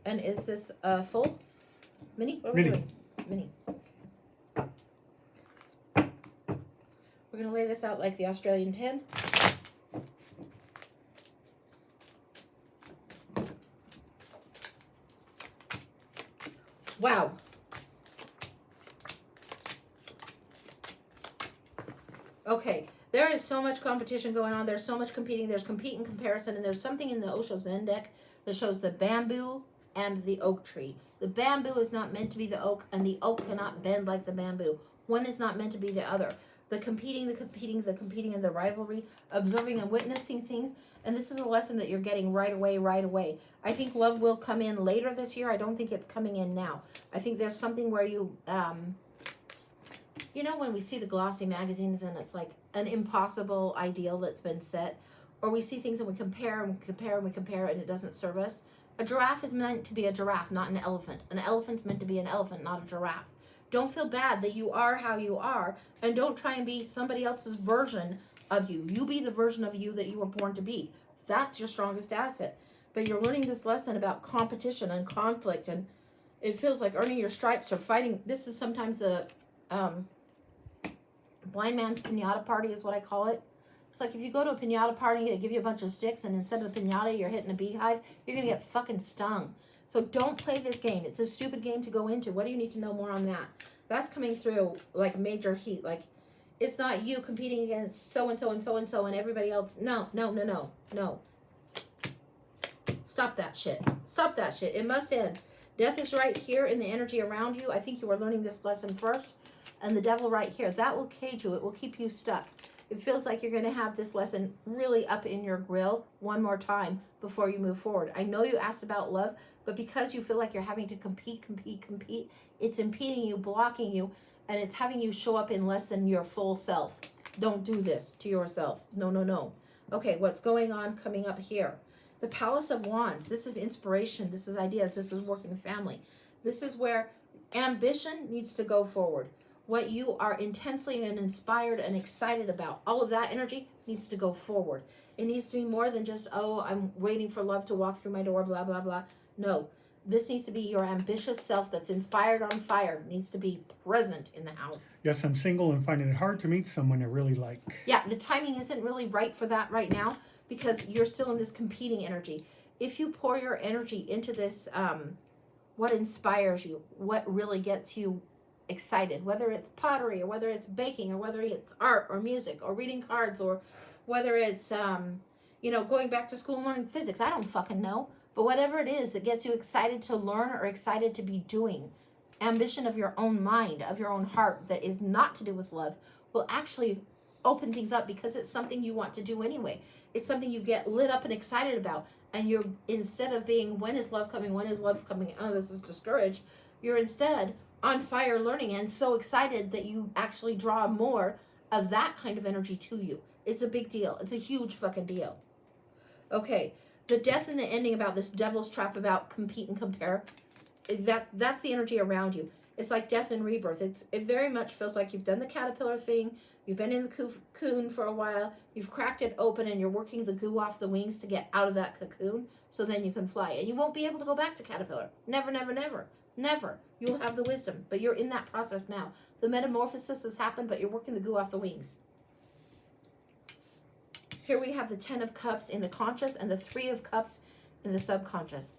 And is this full? Mini? What are Mini. we doing? Mini. We're going to lay this out like the Australian 10. Wow. Okay. There is so much competition going on. There's so much competing. There's compete and comparison. And there's something in the Osho Zen deck that shows the bamboo and the oak tree. The bamboo is not meant to be the oak, and the oak cannot bend like the bamboo. One is not meant to be the other. The competing, and the rivalry, observing and witnessing things. And this is a lesson that you're getting right away. I think love will come in later this year. I don't think it's coming in now. I think there's something where you, you know, when we see the glossy magazines and it's like an impossible ideal that's been set, or we see things and we compare and it doesn't serve us. A giraffe is meant to be a giraffe, not an elephant. An elephant's meant to be an elephant, not a giraffe. Don't feel bad that you are how you are, and don't try and be somebody else's version of you. You be the version of you that you were born to be. That's your strongest asset. But you're learning this lesson about competition and conflict, and it feels like earning your stripes or fighting. This is sometimes the blind man's piñata party is what I call it. It's like if you go to a piñata party, they give you a bunch of sticks, and instead of the piñata, you're hitting a beehive, you're going to get fucking stung. So don't play this game. It's a stupid game to go into. What do you need to know more on that? That's coming through like major heat. Like, it's not you competing against so-and-so and so-and-so and everybody else. No. Stop that shit. Stop that shit. It must end. Death is right here in the energy around you. I think you are learning this lesson first. And the devil right here. That will cage you. It will keep you stuck. It feels like you're going to have this lesson really up in your grill one more time before you move forward. I know you asked about love, but because you feel like you're having to compete, it's impeding you, blocking you, and it's having you show up in less than your full self. Don't do this to yourself. No. Okay, what's going on coming up here? The Palace of Wands. This is inspiration. This is ideas. This is work in family. This is where ambition needs to go forward. What you are intensely and inspired and excited about, all of that energy needs to go forward. It needs to be more than just, oh, I'm waiting for love to walk through my door, blah, blah, blah. No, this needs to be your ambitious self that's inspired on fire, needs to be present in the house. Yes, I'm single and finding it hard to meet someone I really like. Yeah, the timing isn't really right for that right now because you're still in this competing energy. If you pour your energy into this, what inspires you, what really gets you excited, whether it's pottery or whether it's baking or whether it's art or music or reading cards or whether it's going back to school and learning physics, I don't fucking know, but whatever it is that gets you excited to learn or excited to be doing, ambition of your own mind, of your own heart that is not to do with love, will actually open things up because it's something you want to do anyway. It's something you get lit up and excited about, and you're, instead of being, when is love coming, oh, this is discouraged, you're instead on fire learning and so excited that you actually draw more of that kind of energy to you. It's a big deal. It's a huge fucking deal. Okay, the death and the ending about this devil's trap about compete and compare, that's the energy around you. It's like death and rebirth. It very much feels like you've done the caterpillar thing, you've been in the cocoon for a while, you've cracked it open and you're working the goo off the wings to get out of that cocoon so then you can fly. And you won't be able to go back to caterpillar. Never. You'll have the wisdom, but you're in that process now. The metamorphosis has happened, but you're working the goo off the wings. Here we have the 10 of Cups in the conscious and the 3 of Cups in the subconscious.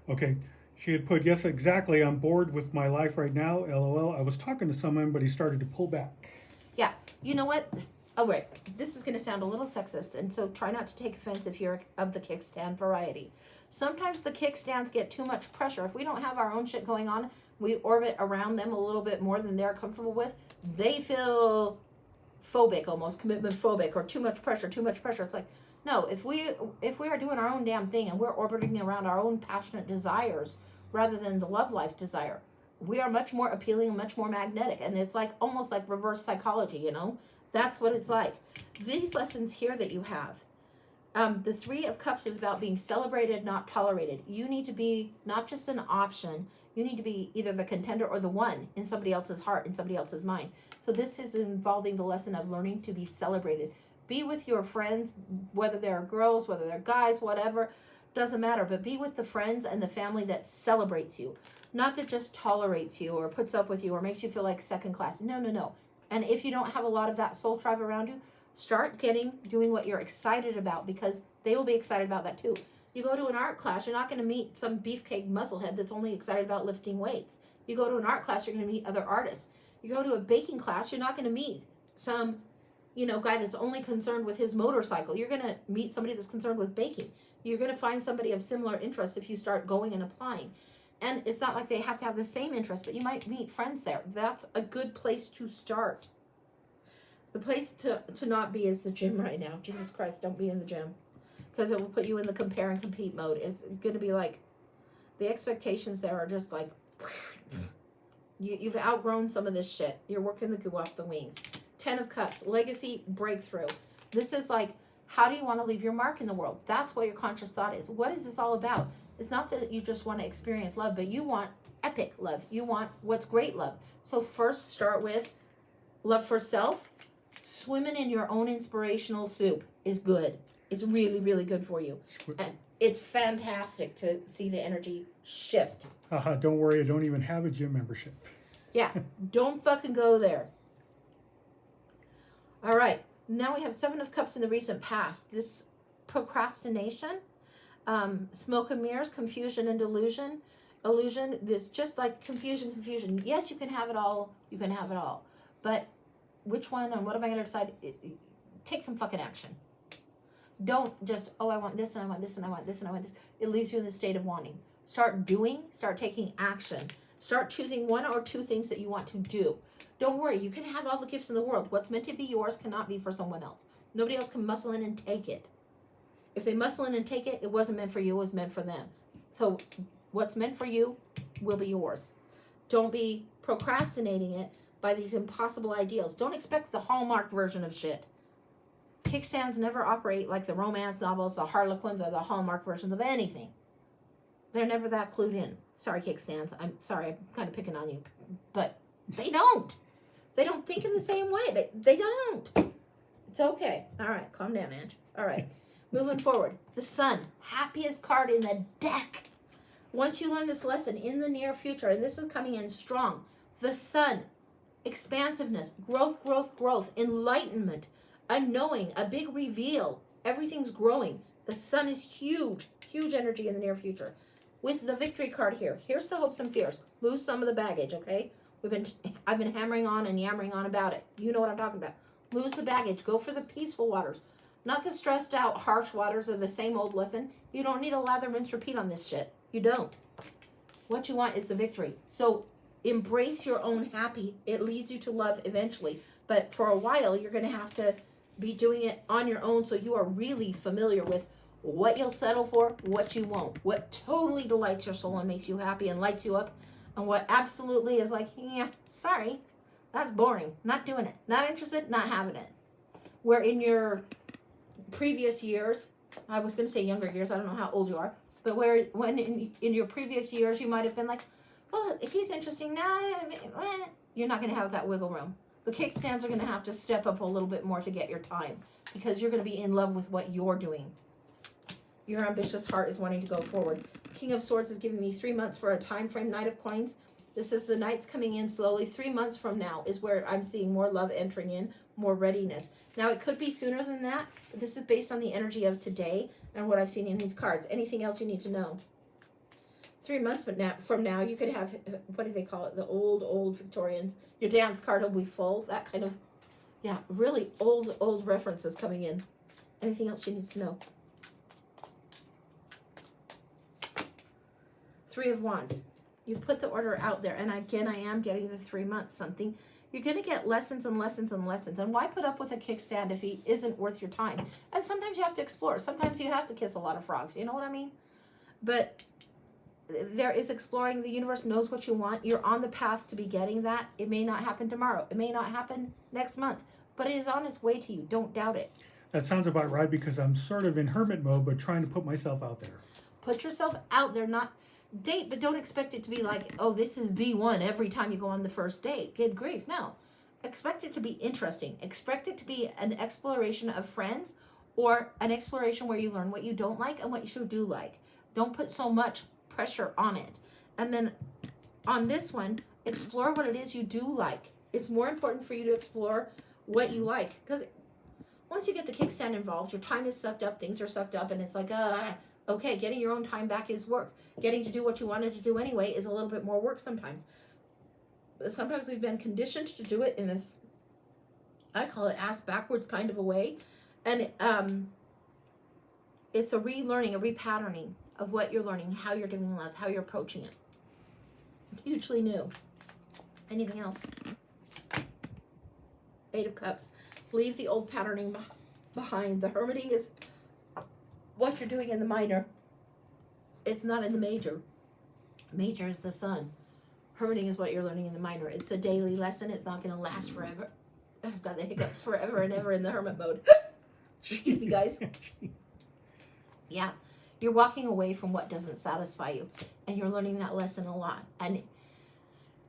Okay, she had put, yes, exactly, I'm bored with my life right now, LOL. I was talking to someone, but he started to pull back. Yeah, you know what? Oh, wait, this is going to sound a little sexist, and so try not to take offense if you're of the kickstand variety. Sometimes the kickstands get too much pressure. If we don't have our own shit going on, we orbit around them a little bit more than they're comfortable with. They feel phobic, almost commitment phobic, or too much pressure. It's like, no, if we are doing our own damn thing and we're orbiting around our own passionate desires rather than the love life desire, we are much more appealing and much more magnetic. And it's like almost like reverse psychology, you know? That's what it's like. These lessons here that you have, the 3 of Cups is about being celebrated, not tolerated. You need to be not just an option. You need to be either the contender or the one in somebody else's heart, in somebody else's mind. So this is involving the lesson of learning to be celebrated. Be with your friends, whether they're girls, whether they're guys, whatever. doesn't matter, but be with the friends and the family that celebrates you, not that just tolerates you or puts up with you or makes you feel like second class. No, no, no. And if you don't have a lot of that soul tribe around you, start doing what you're excited about, because they will be excited about that too. You go to an art class, you're not going to meet some beefcake musclehead that's only excited about lifting weights. You go to an art class, you're going to meet other artists. You go to a baking class, you're not going to meet some, guy that's only concerned with his motorcycle. You're going to meet somebody that's concerned with baking. You're going to find somebody of similar interests if you start going and applying. And it's not like they have to have the same interest, but you might meet friends there. That's a good place to start. The place to not be is the gym right now. Jesus Christ, don't be in the gym. Because it will put you in the compare and compete mode. It's going to be like, the expectations there are just like, you've outgrown some of this shit. You're working the goo off the wings. 10 of Cups, legacy, breakthrough. This is like, how do you want to leave your mark in the world? That's what your conscious thought is. What is this all about? It's not that you just want to experience love, but you want epic love. You want what's great love. So first start with love for self. Swimming in your own inspirational soup is good. It's really, really good for you. And it's fantastic to see the energy shift. Don't worry, I don't even have a gym membership. Yeah, don't fucking go there. All right, now we have 7 of Cups in the recent past. This procrastination, smoke and mirrors, confusion and illusion. This just like confusion. Yes, you can have it all. You can have it all. But which one and what am I going to decide? Take some fucking action. Don't just, I want this and I want this and I want this and I want this. It leaves you in the state of wanting. Start doing, start taking action. Start choosing 1 or 2 things that you want to do. Don't worry, you can have all the gifts in the world. What's meant to be yours cannot be for someone else. Nobody else can muscle in and take it. If they muscle in and take it, it wasn't meant for you, it was meant for them. So what's meant for you will be yours. Don't be procrastinating it by these impossible ideals. Don't expect the Hallmark version of shit. Kickstands never operate like the romance novels, the Harlequins, or the Hallmark versions of anything. They're never that clued in. Sorry, kickstands. I'm sorry, I'm kind of picking on you. But they don't. They don't think in the same way. They don't. It's okay. All right, calm down, Ange. All right, moving forward. The Sun, happiest card in the deck. Once you learn this lesson in the near future, and this is coming in strong, the Sun, expansiveness, growth, enlightenment, a knowing, a big reveal. Everything's growing. The Sun is huge energy in the near future. With the Victory card here, here's the hopes and fears. Lose some of the baggage, okay? I've been hammering on and yammering on about it. You know what I'm talking about. Lose the baggage. Go for the peaceful waters. Not the stressed out, harsh waters of the same old lesson. You don't need a lather, rinse, repeat on this shit. You don't. What you want is the victory. So embrace your own happy. It leads you to love eventually. But for a while, you're going to have to be doing it on your own, so you are really familiar with what you'll settle for, what you won't, what totally delights your soul and makes you happy and lights you up, and what absolutely is like, yeah, sorry, that's boring, not doing it, not interested, not having it. Where in your previous years, I was going to say younger years, I don't know how old you are, but when in your previous years you might have been like, well, if he's interesting, you're not going to have that wiggle room. The kickstands are going to have to step up a little bit more to get your time, because you're going to be in love with what you're doing. Your ambitious heart is wanting to go forward. King of Swords is giving me 3 months for a time frame. Knight of Coins. This is the Knights coming in slowly. 3 months from now is where I'm seeing more love entering in, more readiness. Now, it could be sooner than that, but this is based on the energy of today and what I've seen in these cards. Anything else you need to know? 3 months from now, you could have, what do they call it? The old Victorians. Your dance card will be full. That kind of, yeah, really old references coming in. Anything else you need to know? 3 of Wands. You've put the order out there. And again, I am getting the 3 months something. You're going to get lessons and lessons and lessons. And why put up with a kickstand if he isn't worth your time? And sometimes you have to explore. Sometimes you have to kiss a lot of frogs. You know what I mean? But there is exploring. The universe knows what you want. You're on the path to be getting that. It may not happen tomorrow. It may not happen next month. But it is on its way to you. Don't doubt it. That sounds about right, because I'm sort of in hermit mode, but trying to put myself out there. Put yourself out there. Not date, but don't expect it to be like, oh, this is the one every time you go on the first date. Good grief. No. Expect it to be interesting. Expect it to be an exploration of friends, or an exploration where you learn what you don't like and what you do like. Don't put so much pressure on it. And then on this one, explore what it is you do like. It's more important for you to explore what you like, because once you get the kickstand involved, your time is sucked up, things are sucked up, and it's like, okay, getting your own time back is work. Getting to do what you wanted to do anyway is a little bit more work sometimes. Sometimes we've been conditioned to do it in this, I call it ass backwards kind of a way. And it's a relearning, a repatterning of what you're learning, how you're doing love, how you're approaching it. Hugely new. Anything else? 8 of Cups. Leave the old patterning behind. The hermiting is what you're doing in the minor. It's not in the major. Major is the sun. Hermiting is what you're learning in the minor. It's a daily lesson. It's not going to last forever. I've got the hiccups forever and ever in the hermit mode. Excuse me, guys. Yeah. You're walking away from what doesn't satisfy you. And you're learning that lesson a lot. And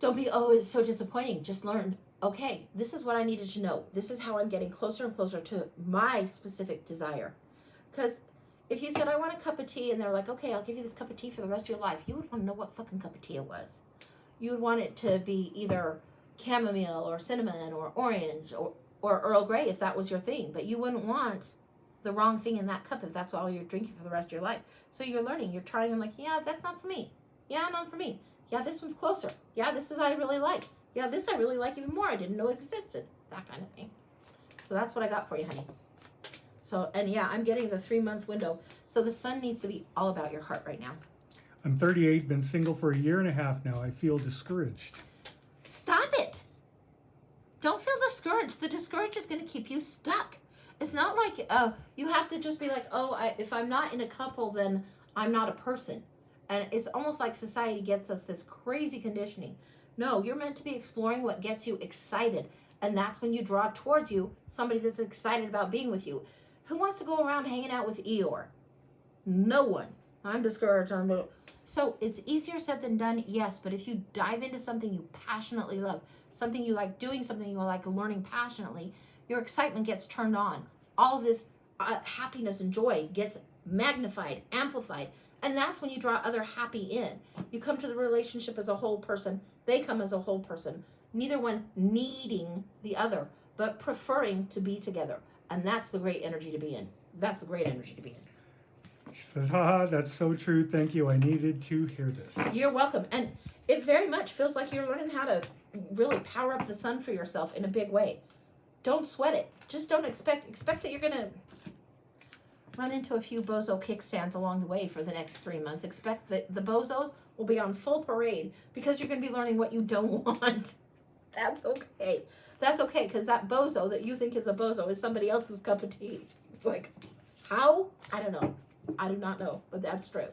don't be, oh, it's so disappointing. Just learn, okay, this is what I needed to know. This is how I'm getting closer and closer to my specific desire. Because if you said, I want a cup of tea, and they're like, okay, I'll give you this cup of tea for the rest of your life, you would want to know what fucking cup of tea it was. You would want it to be either chamomile or cinnamon or orange or Earl Grey if that was your thing. But you wouldn't want the wrong thing in that cup if that's all you're drinking for the rest of your life. So you're learning. You're trying and like, yeah, that's not for me. Yeah, not for me. Yeah, this one's closer. Yeah, this is I really like. Yeah, this I really like even more. I didn't know existed. That kind of thing. So that's what I got for you, honey. So, and yeah, I'm getting the 3-month window. So the sun needs to be all about your heart right now. I'm 38, been single for a year and a half now. I feel discouraged. Stop it. Don't feel discouraged. The discouraged is going to keep you stuck. It's not like you have to just be like, oh, if I'm not in a couple, then I'm not a person. And it's almost like society gets us this crazy conditioning. No, you're meant to be exploring what gets you excited. And that's when you draw towards you somebody that's excited about being with you. Who wants to go around hanging out with Eeyore? No one. I'm discouraged. So it's easier said than done, yes. But if you dive into something you passionately love, something you like doing, something you like learning passionately, your excitement gets turned on. All of this happiness and joy gets magnified, amplified. And that's when you draw other happy in. You come to the relationship as a whole person. They come as a whole person. Neither one needing the other, but preferring to be together. And that's the great energy to be in. That's the great energy to be in. She says, haha, that's so true. Thank you. I needed to hear this. You're welcome. And it very much feels like you're learning how to really power up the sun for yourself in a big way. Don't sweat it. Just don't expect that you're going to run into a few bozo kickstands along the way for the next 3 months. Expect that the bozos will be on full parade because you're going to be learning what you don't want. That's okay. That's okay, because that bozo that you think is a bozo is somebody else's cup of tea. It's like, how? I don't know. I do not know, but that's true.